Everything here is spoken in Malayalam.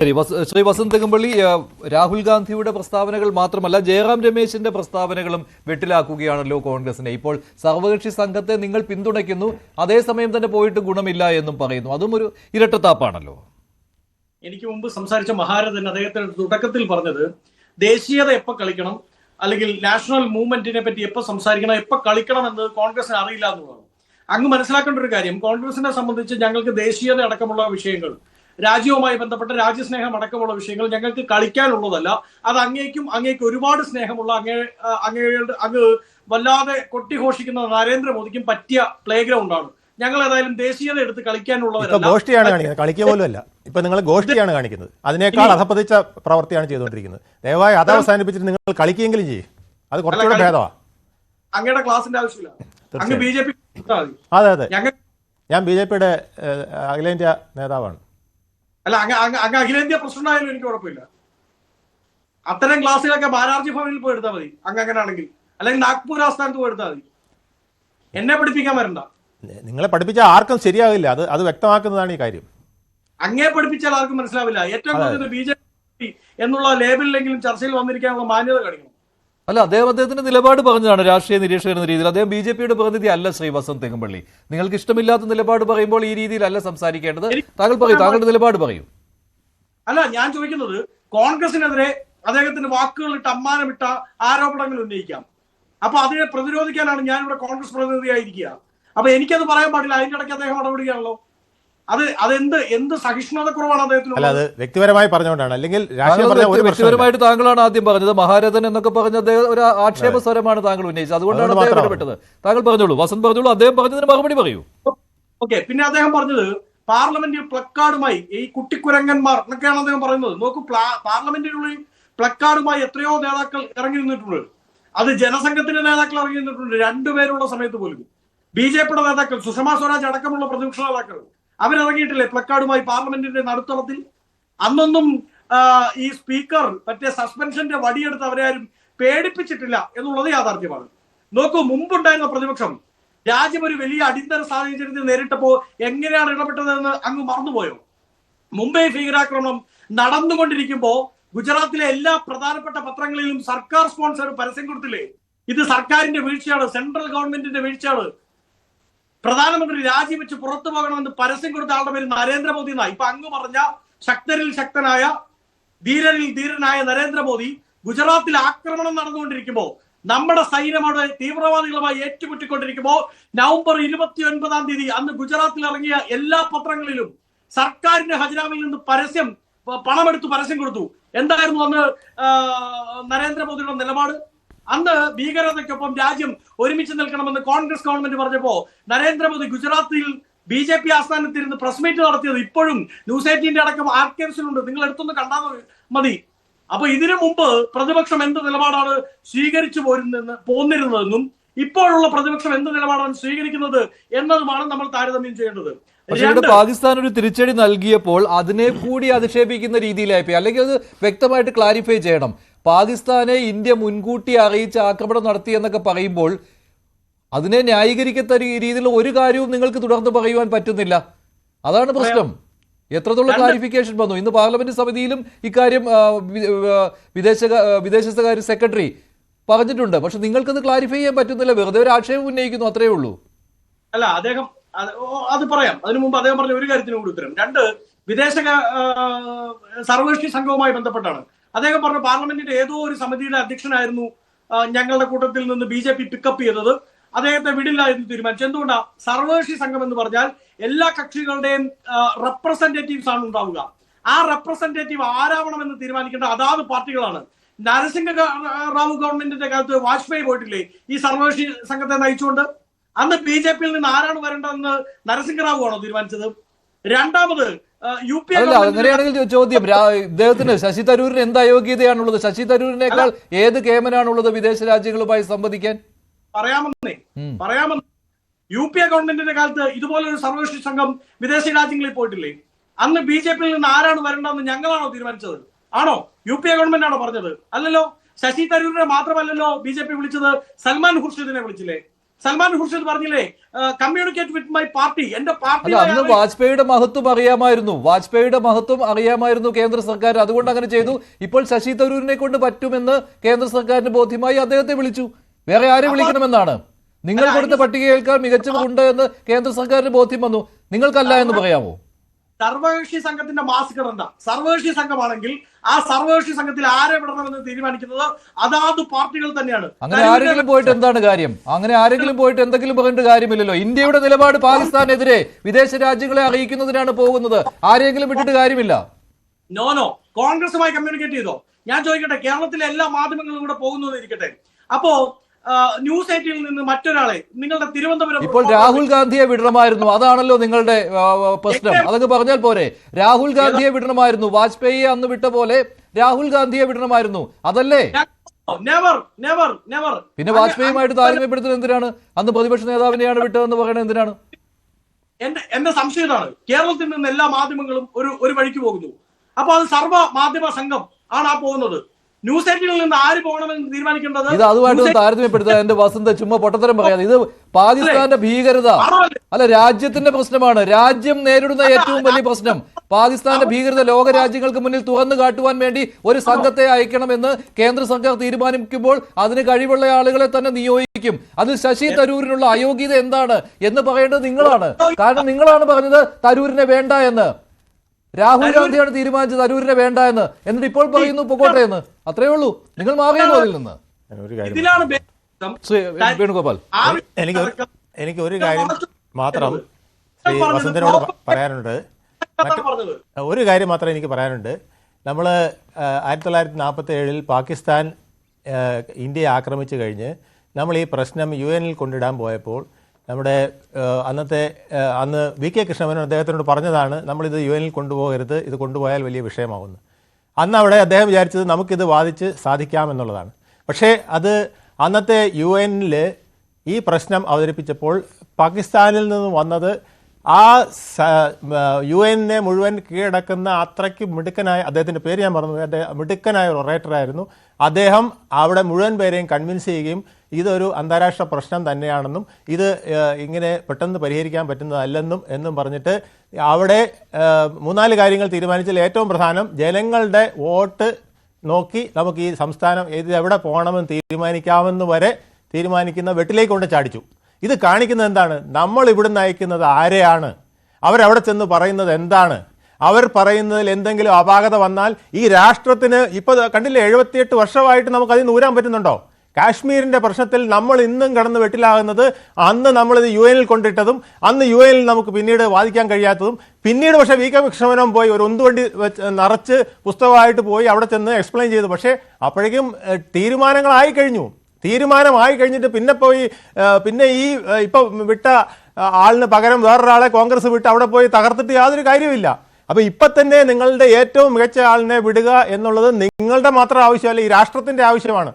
ശരി, ശ്രീ വസന്ത് തെങ്ങുംപള്ളി, രാഹുൽ ഗാന്ധിയുടെ പ്രസ്താവനകൾ മാത്രമല്ല ജയറാം രമേശിന്റെ പ്രസ്താവനകളും വെട്ടിലാക്കുകയാണല്ലോ കോൺഗ്രസിനെ. ഇപ്പോൾ സർവകക്ഷി സംഘത്തെ നിങ്ങൾ പിന്തുണയ്ക്കുന്നു, അതേസമയം തന്നെ പോയിട്ട് ഗുണമില്ല എന്നും പറയുന്നു. അതും ഒരു ഇരട്ടത്താപ്പാണല്ലോ. എനിക്ക് മുമ്പ് സംസാരിച്ച മഹാരഥൻ അദ്ദേഹത്തിന്റെ തുടക്കത്തിൽ പറഞ്ഞത് ദേശീയത എപ്പോൾ കളിക്കണം, അല്ലെങ്കിൽ നാഷണൽ മൂവ്മെന്റിനെ പറ്റി എപ്പോൾ സംസാരിക്കണം, എപ്പോൾ കളിക്കണം എന്നത് കോൺഗ്രസിന് അറിയില്ല എന്നുള്ളതാണ്. അങ്ങ് മനസ്സിലാക്കേണ്ട ഒരു കാര്യം, കോൺഗ്രസിനെ സംബന്ധിച്ച് ഞങ്ങൾക്ക് ദേശീയത അടക്കമുള്ള വിഷയങ്ങൾ, രാജ്യവുമായി ബന്ധപ്പെട്ട രാജ്യസ്നേഹം അടക്കമുള്ള വിഷയങ്ങൾ ഞങ്ങൾക്ക് കളിക്കാനുള്ളതല്ല. അത് അങ്ങേക്ക് ഒരുപാട് സ്നേഹമുള്ള അങ്ങ് വല്ലാതെ കൊട്ടിഘോഷിക്കുന്ന നരേന്ദ്രമോദിക്കും പറ്റിയ പ്ലേ ഗ്രൗണ്ടാണ്. ഞങ്ങൾ ഏതായാലും ദേശീയത എടുത്ത് കളിക്കാനുള്ളവരല്ല. ഗോഷ്ടിയാണ് കാണിക്കുന്നത്, കളിക്കുക പോലും അല്ല. ഇപ്പൊ നിങ്ങൾ ഗോഷ്ടിയാണ് കാണിക്കുന്നത്, അതിനേക്കാൾ അധപ്പതിച്ച പ്രവൃത്തിയാണ് ചെയ്തുകൊണ്ടിരിക്കുന്നത്. ദയവായി അത് അവസാനിപ്പിച്ചിട്ട് നിങ്ങൾ കളിക്കുകയെങ്കിലും ചെയ്യും, അത് കുറച്ചുകൂടെ ഭേദമാണ്. അങ്ങയുടെ ക്ലാസിന്റെ ആവശ്യമില്ല. അങ്ങ് BJP. അതെ അതെ, ഞാൻ BJPയുടെ അഖിലേന്ത്യാ നേതാവാണ്. അല്ല, അങ്ങ് അഖിലേന്ത്യാ പ്രസിഡന്റ് ആയാലും എനിക്ക് കുഴപ്പമില്ല. അത്തരം ക്ലാസ്സുകളൊക്കെ ബാലാർജി ഭവനിൽ പോയി എടുത്താൽ മതി അങ്ങ് അങ്ങനെയാണെങ്കിൽ, അല്ലെങ്കിൽ നാഗ്പൂർ ആസ്ഥാനത്ത് പോയി എടുത്താൽ മതി. എന്നെ പഠിപ്പിക്കാൻ വരണ്ട. നിങ്ങളെ പഠിപ്പിച്ചാൽ ആർക്കും ശരിയാവില്ല, അത് വ്യക്തമാക്കുന്നതാണ് ഈ കാര്യം. അങ്ങേ പഠിപ്പിച്ചാൽ ആർക്കും മനസ്സിലാവില്ല. ഏറ്റവും കൂടുതൽ BJP എന്നുള്ള ലേബലിലെങ്കിലും ചർച്ചയിൽ വന്നിരിക്കാനുള്ള മാന്യത കാണിക്കണം. അല്ല, അദ്ദേഹത്തിന്റെ നിലപാട് പറഞ്ഞതാണ് രാഷ്ട്രീയ നിരീക്ഷകൻ എന്ന രീതിയിൽ. അദ്ദേഹം BJPയുടെ പ്രതിനിധി അല്ല. ശ്രീ വസന്ത് തെങ്ങുംപള്ളി, നിങ്ങൾക്ക് ഇഷ്ടമില്ലാത്ത നിലപാട് പറയുമ്പോൾ ഈ രീതിയിലല്ല സംസാരിക്കേണ്ടത്. താങ്കൾ പറയൂ, താങ്കളുടെ നിലപാട് പറയൂ. അല്ല, ഞാൻ ചോദിക്കുന്നത് കോൺഗ്രസിനെതിരെ അദ്ദേഹത്തിന്റെ വാക്കുകളിട്ട് അമ്മാനമിട്ട ആരോപണങ്ങൾ ഉന്നയിക്കാം. അപ്പൊ അതിനെ പ്രതിരോധിക്കാനാണ് ഞാൻ ഇവിടെ കോൺഗ്രസ് പ്രതിനിധിയായിരിക്കുക. അപ്പൊ എനിക്കത് പറയാൻ പാടില്ല. അതിന്റെ ഇടയ്ക്ക് അദ്ദേഹം ഇടപെടുകയാണല്ലോ. എന്ത് സഹിഷ്ണുത കുറവാണ് അദ്ദേഹത്തിന്. അല്ല, അത് വ്യക്തിപരമായി പറഞ്ഞുകൊണ്ടാണ്. അല്ലെങ്കിൽ വ്യക്തിപരമായിട്ട് താങ്കളാണ് ആദ്യം പറഞ്ഞത്. മഹാരഥൻ എന്നൊക്കെ പറഞ്ഞത് ഒരു ആക്ഷേപ സ്വരമാണ് താങ്കൾ ഉന്നയിച്ചത്, അതുകൊണ്ടാണ് അദ്ദേഹം ഇടപെട്ടത്. താങ്കൾ പറഞ്ഞോളൂ, വസന്ത് പറഞ്ഞോളൂ, അദ്ദേഹം പറഞ്ഞതിന് മറുപടി പറയൂ. ഓക്കെ, പിന്നെ അദ്ദേഹം പറഞ്ഞത് പാർലമെന്റിൽ പ്ലക്കാർഡുമായി ഈ കുട്ടിക്കുരങ്ങന്മാർ എന്നൊക്കെയാണ് അദ്ദേഹം പറയുന്നത്. നോക്കൂ, പാർലമെന്റിനുള്ളിൽ പ്ലക്കാർഡുമായി എത്രയോ നേതാക്കൾ ഇറങ്ങി നിന്നിട്ടുണ്ട്. അത് ജനസംഘത്തിന്റെ നേതാക്കൾ ഇറങ്ങി നിന്നിട്ടുണ്ട്, രണ്ടുപേരുള്ള സമയത്ത് പോലും. BJPയുടെ നേതാക്കൾ, സുഷമാ സ്വരാജ് അടക്കമുള്ള പ്രതിപക്ഷ നേതാക്കൾ, അവരിറങ്ങിയിട്ടില്ലേ പ്ലക്കാർഡുമായി പാർലമെന്റിന്റെ നടുത്തളത്തിൽ? അന്നൊന്നും ഈ സ്പീക്കർ മറ്റേ സസ്പെൻഷന്റെ വടിയെടുത്ത് അവരെ ആരും പേടിപ്പിച്ചിട്ടില്ല എന്നുള്ളത് യാഥാർത്ഥ്യമാണ്. നോക്കൂ, മുമ്പുണ്ടായിരുന്ന പ്രതിപക്ഷം രാജ്യം ഒരു വലിയ അടിയന്തര സാഹചര്യത്തിൽ നേരിട്ടപ്പോ എങ്ങനെയാണ് ഇടപെട്ടതെന്ന് അങ്ങ് മറന്നുപോയോ? മുംബൈ ഭീകരാക്രമണം നടന്നുകൊണ്ടിരിക്കുമ്പോ ഗുജറാത്തിലെ എല്ലാ പ്രധാനപ്പെട്ട പത്രങ്ങളിലും സർക്കാർ സ്പോൺസർ പരസ്യം കൊടുത്തില്ലേ? ഇത് സർക്കാരിന്റെ വീഴ്ചയാണ്, സെൻട്രൽ ഗവൺമെന്റിന്റെ വീഴ്ചയാണ്, പ്രധാനമന്ത്രി രാജിവെച്ച് പുറത്തു പോകണമെന്ന് പരസ്യം കൊടുത്ത ആളുടെ പേര് നരേന്ദ്രമോദി എന്നായി. ഇപ്പൊ അങ്ങ് പറഞ്ഞ ശക്തരിൽ ശക്തനായ, ധീരരിൽ ധീരനായ നരേന്ദ്രമോദി ഗുജറാത്തിൽ ആക്രമണം നടന്നുകൊണ്ടിരിക്കുമ്പോ, നമ്മുടെ സൈന്യമോട് തീവ്രവാദികളുമായി ഏറ്റുമുട്ടിക്കൊണ്ടിരിക്കുമ്പോ നവംബർ 29-ാം തീയതി അന്ന് ഗുജറാത്തിൽ ഇറങ്ങിയ എല്ലാ പത്രങ്ങളിലും സർക്കാരിന്റെ ഖജനാവിൽ നിന്ന് പണമെടുത്ത് പരസ്യം കൊടുത്തു. എന്തായിരുന്നു അന്ന് നരേന്ദ്രമോദിയുടെ നിലപാട്? അന്ന് ഭീകരതയ്ക്കൊപ്പം രാജ്യം ഒരുമിച്ച് നിൽക്കണമെന്ന് കോൺഗ്രസ് ഗവൺമെന്റ് പറഞ്ഞപ്പോ നരേന്ദ്രമോദി ഗുജറാത്തിൽ BJP ആസ്ഥാനത്തിരുന്ന് പ്രസ് മീറ്റ് നടത്തിയത് ഇപ്പോഴും ന്യൂസ് 18 അടക്കം ആർക്കൈവ്സിലുണ്ട്, നിങ്ങൾ എടുത്തൊന്ന് കണ്ടാൽ മതി. അപ്പൊ ഇതിനു മുമ്പ് പ്രതിപക്ഷം എന്ത് നിലപാടാണ് സ്വീകരിച്ചു പോന്നിരുന്നതെന്നും ഇപ്പോഴുള്ള പ്രതിപക്ഷം എന്ത് നിലപാടാണ് സ്വീകരിക്കുന്നത് എന്നതുമാണ് നമ്മൾ താരതമ്യം ചെയ്യേണ്ടത്. പക്ഷേ പാകിസ്ഥാൻ ഒരു തിരിച്ചടി നൽകിയപ്പോൾ അതിനെ കൂടി അധിക്ഷേപിക്കുന്ന രീതിയിലായിപ്പോയി. അല്ലെങ്കിൽ അത് വ്യക്തമായിട്ട് ക്ലാരിഫൈ ചെയ്യണം. പാകിസ്ഥാനെ ഇന്ത്യ മുൻകൂട്ടി അറിയിച്ച് ആക്രമണം നടത്തി എന്നൊക്കെ പറയുമ്പോൾ അതിനെ ന്യായീകരിക്കത്ത രീതിയിലുള്ള ഒരു കാര്യവും നിങ്ങൾക്ക് തുടർന്ന് പറയുവാൻ പറ്റുന്നില്ല. അതാണ് പ്രശ്നം. എത്രത്തോളം ക്ലാരിഫിക്കേഷൻ വന്നു? ഇന്ന് പാർലമെന്റ് സമിതിയിലും ഇക്കാര്യം വിദേശകാര്യ സെക്രട്ടറി പറഞ്ഞിട്ടുണ്ട്. പക്ഷെ നിങ്ങൾക്കത് ക്ലാരിഫൈ ചെയ്യാൻ പറ്റുന്നില്ല, വെറുതെ ഒരു ആക്ഷേപം ഉന്നയിക്കുന്നു, അത്രയേ ഉള്ളൂ. അല്ല, അദ്ദേഹം അത് പറയാം. അതിനു മുമ്പ് അദ്ദേഹം പറഞ്ഞ ഒരു കാര്യത്തിന് കൂടി ഉത്തരം. രണ്ട്, സർവകക്ഷി സംഘവുമായി ബന്ധപ്പെട്ടാണ് അദ്ദേഹം പറഞ്ഞ പാർലമെന്റിന്റെ ഏതോ ഒരു സമിതിയുടെ അധ്യക്ഷനായിരുന്നു ഞങ്ങളുടെ കൂട്ടത്തിൽ നിന്ന് BJP പിക്കപ്പ് ചെയ്തത്, അദ്ദേഹത്തെ വിടില്ല എന്ന് തീരുമാനിച്ചു. എന്തുകൊണ്ടാ? സർവകക്ഷി സംഘം എന്ന് പറഞ്ഞാൽ എല്ലാ കക്ഷികളുടെയും റെപ്രസെന്റേറ്റീവ്സ് ആണ് ഉണ്ടാവുക. ആ റെപ്രസെന്റേറ്റീവ് ആരാവണമെന്ന് തീരുമാനിക്കേണ്ട അതാത് പാർട്ടികളാണ്. നരസിംഹ റാവു ഗവൺമെന്റിന്റെ കാലത്ത് വാജ്പേയി പോയിട്ടില്ലേ ഈ സർവകക്ഷി സംഘത്തെ നയിച്ചുകൊണ്ട്? അന്ന് BJPയിൽ നിന്ന് ആരാണ് വരേണ്ടതെന്ന് നരസിംഹറാവു ആണോ തീരുമാനിച്ചത്? രണ്ടാമത് അങ്ങനെയാണെങ്കിൽ ചോദ്യം, ഇദ്ദേഹത്തിന് ശശി തരൂരിന് എന്ത് അയോഗ്യതയാണുള്ളത്? ശശി തരൂരിനേക്കാൾ ഏത് കേമനാണുള്ളത് വിദേശ രാജ്യങ്ങളുമായി സംവദിക്കാൻ? പറയാമെന്നേ. UPA ഗവൺമെന്റിന്റെ കാലത്ത് ഇതുപോലൊരു സർവകക്ഷി സംഘം വിദേശ രാജ്യങ്ങളിൽ പോയിട്ടില്ലേ? അന്ന് BJPയിൽ നിന്ന് ആരാണ് വരേണ്ടതെന്ന് ഞങ്ങളാണോ തീരുമാനിച്ചത്? ആണോ? UPA ഗവൺമെന്റ് ആണോ പറഞ്ഞത്? അല്ലല്ലോ. ശശി തരൂരിനെ മാത്രമല്ലല്ലോ BJP വിളിച്ചത്, സൽമാൻ ഖുർഷിദിനെ വിളിച്ചില്ലേ? സൽമാൻ ഖുർഷിദ് പറഞ്ഞില്ലേ, കമ്മ്യൂണിക്കേറ്റ് വിത്ത് മൈ പാർട്ടി, എന്റെ അല്ല, അന്ന് പാർട്ടി. വാജ്പേയിയുടെ മഹത്വം അറിയാമായിരുന്നു കേന്ദ്ര സർക്കാർ, അതുകൊണ്ട് അങ്ങനെ ചെയ്തു. ഇപ്പോൾ ശശി തരൂരിനെ കൊണ്ട് പറ്റുമെന്ന് കേന്ദ്ര സർക്കാരിന് ബോധ്യമായി അദ്ദേഹത്തെ വിളിച്ചു. വേറെ ആരെ വിളിക്കണമെന്നാണ്? നിങ്ങൾ കൊടുത്ത പട്ടികയേക്കാൾ മികച്ചവരുണ്ട് എന്ന് കേന്ദ്ര സർക്കാരിന് ബോധ്യം വന്നു, നിങ്ങൾക്കല്ല എന്ന് പറയാമോ? സർവകക്ഷി സംഘത്തിന്റെ മാസ്കർ എന്താ? സർവകക്ഷി സംഘമാണെങ്കിൽ ആ സർവകക്ഷി സംഘത്തിൽ ആരെ വിടണമെന്ന് തീരുമാനിക്കുന്നത് അതാത് പാർട്ടികൾ തന്നെയാണ്. അങ്ങനെ ആരെങ്കിലും പോയിട്ട് എന്താണ് കാര്യം? അങ്ങനെ ആരെങ്കിലും പോയിട്ട് എന്തെങ്കിലും പറഞ്ഞിട്ട് കാര്യമില്ലല്ലോ. ഇന്ത്യയുടെ നിലപാട് പാകിസ്ഥാനെതിരെ വിദേശ രാജ്യങ്ങളെ അറിയിക്കുന്നതിനാണ് പോകുന്നത്. ആരെങ്കിലും വിട്ടിട്ട് കാര്യമില്ല. നോ, കോൺഗ്രസുമായി കമ്മ്യൂണിക്കേറ്റ് ചെയ്തോ? ഞാൻ ചോദിക്കട്ടെ, കേരളത്തിലെ എല്ലാ മാധ്യമങ്ങളും കൂടെ പോകുന്നു ഇരിക്കട്ടെ, അപ്പോ ന്യൂസ് 18 നിന്ന് മറ്റൊരാളെ നിങ്ങളുടെ തിരുവനന്തപുരം ഇപ്പോൾ രാഹുൽ ഗാന്ധിയെ വിടണമായിരുന്നു, അതാണല്ലോ നിങ്ങളുടെ പ്രശ്നം. അതൊക്കെ പറഞ്ഞാൽ പോരെ? രാഹുൽ ഗാന്ധിയെ വിടണമായിരുന്നു, വാജ്പേയിയെ അന്ന് വിട്ട പോലെ രാഹുൽ ഗാന്ധിയെ വിടണമായിരുന്നു, അതല്ലേ? നെവർ. പിന്നെ വാജ്പേയിയുമായിട്ട് താരതമ്യപ്പെടുത്തുന്നത് എന്തിനാണ്? അന്ന് പ്രതിപക്ഷ നേതാവിനെയാണ് വിട്ടതെന്ന് പറയുന്നത് എന്തിനാണ്? എന്റെ സംശയം ഇതാണ്, കേരളത്തിൽ നിന്ന് എല്ലാ മാധ്യമങ്ങളും ഒരു വഴിക്ക് പോകുന്നു. അപ്പൊ അത് സർവ്വ മാധ്യമ സംഘം ആണ് ആ പോകുന്നത്. ന്യൂസ് 18 നിന്ന് ആര് പോകണമെന്ന് തീരുമാനിക്കേണ്ടത്? ഇത് അതുമായിട്ട് താരതമ്യപ്പെടുത്തുക എന്റെ വസന്ത, ചുമ്മാ പൊട്ടത്തരം പറയാതെ. ഇത് പാകിസ്ഥാന്റെ ഭീകരത അല്ല, രാജ്യത്തിന്റെ പ്രശ്നമാണ്. രാജ്യം നേരിടുന്ന ഏറ്റവും വലിയ പ്രശ്നം പാകിസ്ഥാന്റെ ഭീകരത ലോക രാജ്യങ്ങൾക്ക് മുന്നിൽ തുറന്നു കാട്ടുവാൻ വേണ്ടി ഒരു സംഘത്തെ അയക്കണമെന്ന് കേന്ദ്ര സർക്കാർ തീരുമാനിക്കുമ്പോൾ അതിന് കഴിവുള്ള ആളുകളെ തന്നെ നിയോഗിക്കും. അതിൽ ശശി തരൂരിനുള്ള അയോഗ്യത എന്താണ് എന്ന് പറയേണ്ടത് നിങ്ങളാണ്. കാരണം നിങ്ങളാണ് പറഞ്ഞത് തരൂരിനെ വേണ്ട എന്ന്. രാഹുൽ ഗാന്ധിയാണ് തീരുമാനിച്ചത് തരൂരിനെ വേണ്ട എന്ന്. എന്നിട്ട് ഇപ്പോൾ പറയുന്നു പൊക്കോട്ടെ എന്ന്. അത്രയേ ഉള്ളൂ. നിങ്ങൾ മാറിയല്ലോ അതിൽ നിന്ന്. ഇതിലാണ് വേണുഗോപാൽ, എനിക്ക് ഒരു കാര്യം മാത്രം ശ്രീ വസന്തനോട് പറയാനുണ്ട്. ഒരു കാര്യം മാത്രം എനിക്ക് പറയാനുണ്ട്. നമ്മൾ 1947 പാകിസ്ഥാൻ ഇന്ത്യയെ ആക്രമിച്ചു കഴിഞ്ഞ് നമ്മൾ ഈ പ്രശ്നം UN കൊണ്ടിടാൻ പോയപ്പോൾ നമ്മുടെ അന്ന് VK കൃഷ്ണമേനോൻ അദ്ദേഹത്തിനോട് പറഞ്ഞതാണ്, നമ്മളിത് UN കൊണ്ടുപോകരുത്, ഇത് കൊണ്ടുപോയാൽ വലിയ വിഷയമാവുന്നു. അന്ന് അവിടെ അദ്ദേഹം വിചാരിച്ചത് നമുക്കിത് വാദിച്ച് സാധിക്കാമെന്നുള്ളതാണ്. പക്ഷേ അത് അന്നത്തെ UN ഈ പ്രശ്നം അവതരിപ്പിച്ചപ്പോൾ പാകിസ്ഥാനിൽ നിന്ന് വന്നത് ആ UN മുഴുവൻ കീഴടക്കുന്ന അത്രയ്ക്ക് മിടുക്കനായ, അദ്ദേഹത്തിൻ്റെ പേര് ഞാൻ പറഞ്ഞു, അദ്ദേഹം മിടുക്കനായ ഒരു ഒറേറ്ററായിരുന്നു. അദ്ദേഹം അവിടെ മുഴുവൻ പേരെയും കൺവിൻസ് ചെയ്യുകയും ഇതൊരു അന്താരാഷ്ട്ര പ്രശ്നം തന്നെയാണെന്നും ഇത് ഇങ്ങനെ പെട്ടെന്ന് പരിഹരിക്കാൻ പറ്റുന്നതല്ലെന്നും എന്നും പറഞ്ഞിട്ട് അവിടെ 3-4 കാര്യങ്ങൾ തീരുമാനിച്ചാൽ ഏറ്റവും പ്രധാനം ജനങ്ങളുടെ വോട്ട് നോക്കി നമുക്ക് ഈ സംസ്ഥാനം ഇത് എവിടെ പോകണമെന്ന് തീരുമാനിക്കാമെന്ന് വരെ തീരുമാനിക്കുന്ന വെട്ടിലേക്ക് കൊണ്ട് ചാടിച്ചു. ഇത് കാണിക്കുന്നത് എന്താണ്? നമ്മൾ ഇവിടുന്ന് അയക്കുന്നത് ആരെയാണ്, അവരവിടെ ചെന്ന് പറയുന്നത് എന്താണ്, അവർ പറയുന്നതിൽ എന്തെങ്കിലും അപാകത വന്നാൽ ഈ രാഷ്ട്രത്തിന് ഇപ്പോൾ കണ്ടില്ലേ 78 വർഷമായിട്ട് നമുക്ക് അതിൽ നിന്ന് ഊരാൻ പറ്റുന്നുണ്ടോ? കാശ്മീരിൻ്റെ പ്രശ്നത്തിൽ നമ്മൾ ഇന്നും കടന്ന് വെട്ടിലാകുന്നത് അന്ന് നമ്മളിത് UN കൊണ്ടിട്ടതും അന്ന് UN നമുക്ക് പിന്നീട് വാദിക്കാൻ കഴിയാത്തതും പിന്നീട് പക്ഷേ VK കൃഷ്ണമേനോൻ പോയി ഒരു ഉന്തുവണ്ടി നിറച്ച് പുസ്തകമായിട്ട് പോയി അവിടെ ചെന്ന് എക്സ്പ്ലെയിൻ ചെയ്തു. പക്ഷേ അപ്പോഴേക്കും തീരുമാനമായി കഴിഞ്ഞിട്ട് പിന്നെ ഈ ഇപ്പം വിട്ട ആളിന് പകരം വേറൊരാളെ കോൺഗ്രസ് വിട്ട് അവിടെ പോയി തകർത്തിട്ട് യാതൊരു കാര്യമില്ല. അപ്പോൾ ഇപ്പം തന്നെ നിങ്ങളുടെ ഏറ്റവും മികച്ച ആളിനെ വിടുക എന്നുള്ളത് നിങ്ങളുടെ മാത്രം ആവശ്യമല്ല, ഈ രാഷ്ട്രത്തിൻ്റെ ആവശ്യമാണ്.